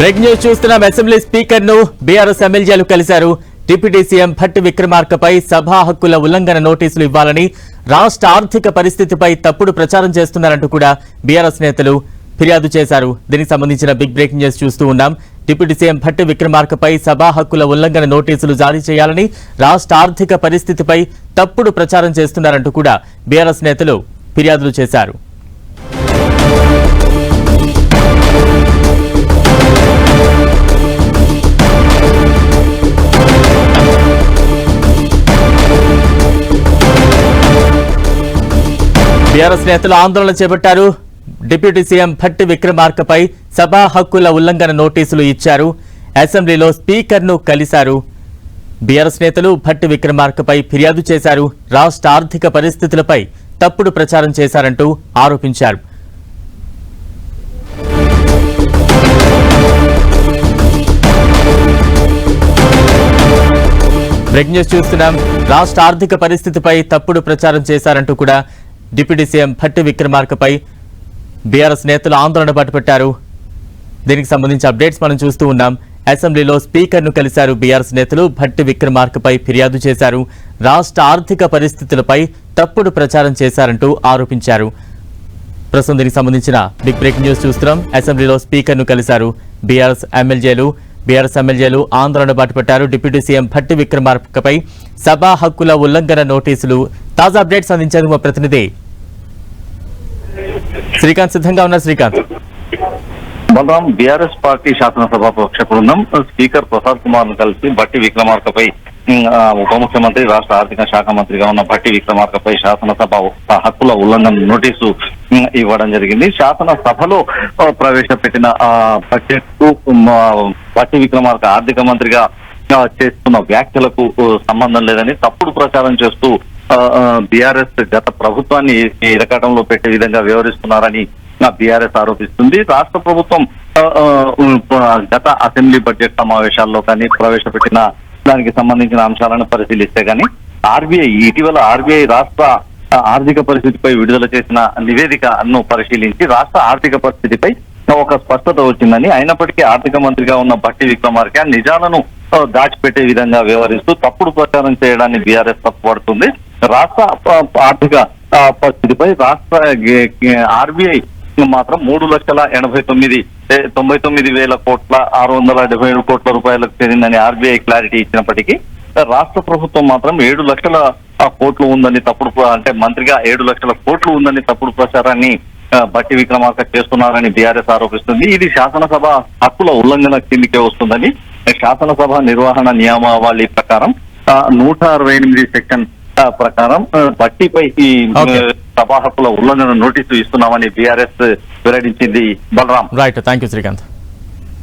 Break news చూస్తున్నాం. Assembly speaker ను BRS ఎమ్మెల్యేలు కలిశారు. డిప్యూటీ సీఎం భట్టి విక్రమార్కపై సభా హక్కుల ఉల్లంఘన నోటీసులు ఇవ్వాలని, రాష్ట్ర ఆర్థిక పరిస్థితిపై తప్పుడు ప్రచారం చేస్తున్నారంటూ కూడా బీఆర్ఎస్ నేతలు ఫిర్యాదు చేశారు. దీనికి సంబంధించిన బిగ్ బ్రేకింగ్ న్యూస్ చూస్తూ ఉన్నాం. డిప్యూటీ సీఎం భట్టి విక్రమార్కపై సభా హక్కుల ఉల్లంఘన నోటీసులు జారీ చేయాలని, రాష్ట్ర ఆర్థిక పరిస్థితిపై తప్పుడు ప్రచారం చేస్తున్నారంటూ కూడా బీఆర్ఎస్ నేతలు ఫిర్యాదులు చేశారు. బీఆర్ఎస్ నేతలు ఆందోళన చేపట్టారు. డిప్యూటీ సీఎం భట్టి విక్రమార్కపై సభా హక్కుల ఉల్లంఘన నోటీసులు ఇచ్చారు. అసెంబ్లీలో స్పీకర్ ను కలిశారు. బీఆర్ఎస్ నేతలు భట్టి విక్రమార్కపై ఫిర్యాదు చేశారు. రాష్ట్ర ఆర్థిక పరిస్థితులపై తప్పుడు ప్రచారం చేశారంటూ ఆరోపించారు. బ్రేక్ న్యూస్ చూస్తున్నాం. రాష్ట్ర ఆర్థిక పరిస్థితిపై తప్పుడు ప్రచారం చేశారంటూ కూడా డిప్యూటీ సీఎం భట్టి విక్రమార్కపై బీఆర్ఎస్ నేతలు ఆందోళన బాటపట్టారు. దీనికి సంబంధించి అప్డేట్స్ మనం చూస్తూ ఉన్నాం. అసెంబ్లీలో స్పీకర్ ను కలిశారు. బీఆర్ఎస్ నేతలు భట్టి విక్రమార్కపై ఫిర్యాదు చేశారు. రాష్ట్ర ఆర్థిక పరిస్థితులపై తప్పుడు ప్రచారం చేశారంటూ ఆరోపించారు. ప్రస్తుతం దీనికి సంబంధించిన బిగ్ బ్రేకింగ్ న్యూస్ చూస్తున్నాం. అసెంబ్లీలో స్పీకర్ ను కలిశారు. బీఆర్ఎస్ ఎమ్మెల్యేలు ఆందోళన బాటపట్టారు. డిప్యూటీ సీఎం భట్టి విక్రమార్కపై సభా హక్కుల ఉల్లంఘన నోటీసులు. తాజా అప్డేట్స్ అందించేందుకు మా ప్రతినిధి శ్రీకాంత్ సిద్ధంగా ఉన్నారు. శ్రీకాంత్, బలరాం, బీఆర్ఎస్ పార్టీ శాసనసభ పక్ష బృందం స్పీకర్ ప్రసాద్ కుమార్ ను కలిసి భట్టి విక్రమార్కపై ఉప ముఖ్యమంత్రి, రాష్ట్ర ఆర్థిక శాఖ మంత్రిగా ఉన్న భట్టి విక్రమార్కపై శాసనసభ హక్కుల ఉల్లంఘన నోటీసు ఇవ్వడం జరిగింది. శాసనసభలో ప్రవేశపెట్టిన బడ్జెట్ కు భట్టి విక్రమార్క ఆర్థిక మంత్రిగా చేస్తున్న వ్యాఖ్యలకు సంబంధం లేదని తప్పుడు ప్రచారం చేస్తూ బీఆర్ఎస్ గత ప్రభుత్వాన్ని ఇరకాటంలో పెట్టే విధంగా వ్యవహరిస్తున్నారని బీఆర్ఎస్ ఆరోపిస్తుంది. రాష్ట్ర ప్రభుత్వం గత అసెంబ్లీ బడ్జెట్ సమావేశాల్లో కానీ ప్రవేశపెట్టిన దానికి సంబంధించిన అంశాలను పరిశీలిస్తే కానీ ఇటీవల ఆర్బీఐ రాష్ట్ర ఆర్థిక పరిస్థితిపై విడుదల చేసిన నివేదికను పరిశీలించి రాష్ట్ర ఆర్థిక పరిస్థితిపై ఒక స్పష్టత వచ్చిందని, అయినప్పటికీ ఆర్థిక మంత్రిగా ఉన్న భట్టి విక్రమార్క నిజాలను దాచిపెట్టే విధంగా వ్యవహరిస్తూ తప్పుడు ప్రచారం చేయడాన్ని బీఆర్ఎస్ తప్పుపడుతుంది. రాష్ట్ర ఆర్థిక పరిస్థితిపై రాష్ట్ర ఆర్బీఐ మాత్రం 3,89,677 కోట్ల రూపాయలకు చెందిందని ఆర్బీఐ క్లారిటీ ఇచ్చినప్పటికీ రాష్ట్ర ప్రభుత్వం మాత్రం 7 లక్షల కోట్లు ఉందని మంత్రిగా 7 లక్షల కోట్లు ఉందని తప్పుడు ప్రచారాన్ని భట్టి విక్రమార్క చేస్తున్నారని బీఆర్ఎస్ ఆరోపిస్తుంది. ఇది శాసనసభ హక్కుల ఉల్లంఘన కిందికే వస్తుందని శాసనసభ నిర్వహణ నియమావళి ప్రకారం 168 సెక్షన్ ప్రకారం భట్టిపై ఈ సభా హక్కుల ఉల్లంఘన నోటీసు ఇస్తున్నామని బీఆర్ఎస్ వెల్లడించింది. Balaram, right, thank you Srikanth.